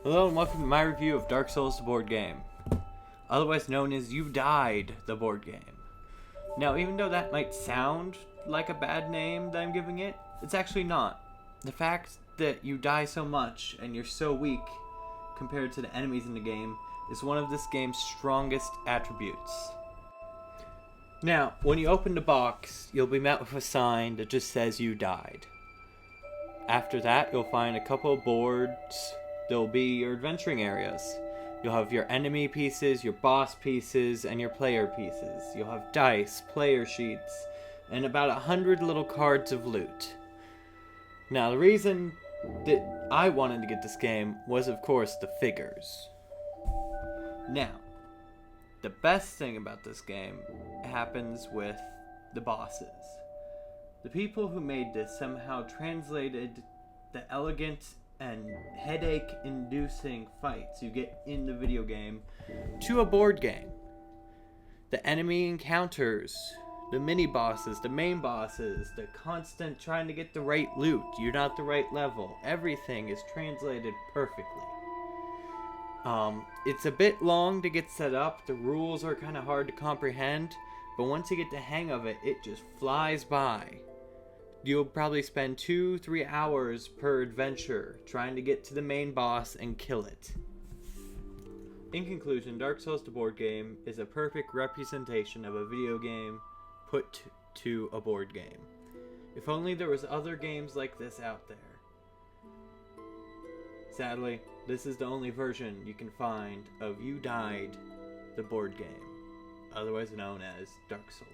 Hello and welcome to my review of Dark Souls the board game, otherwise known as You Died the board game. Now, even though that might sound like a bad name that I'm giving it, it's actually not. The fact that you die so much and you're so weak compared to the enemies in the game is one of this game's strongest attributes. Now, when you open the box, you'll be met with a sign that just says you died. After that, you'll find a couple of boards. There'll be your adventuring areas. You'll have your enemy pieces, your boss pieces, and your player pieces. You'll have dice, player sheets, and about 100 little cards of loot. Now, the reason that I wanted to get this game was, of course, the figures. Now, the best thing about this game happens with the bosses. The people who made this somehow translated the elegant and headache-inducing fights you get in the video game to a board game. The enemy encounters, the mini-bosses, the main bosses, the constant trying to get the right loot, you're not the right level, everything is translated perfectly. It's a bit long to get set up, the rules are kind of hard to comprehend, but once you get the hang of it, it just flies by. You'll probably spend 2-3 hours per adventure trying to get to the main boss and kill it. In conclusion, Dark Souls the board game is a perfect representation of a video game put to a board game. If only there was other games like this out there. Sadly, this is the only version you can find of You Died the board game, otherwise known as Dark Souls.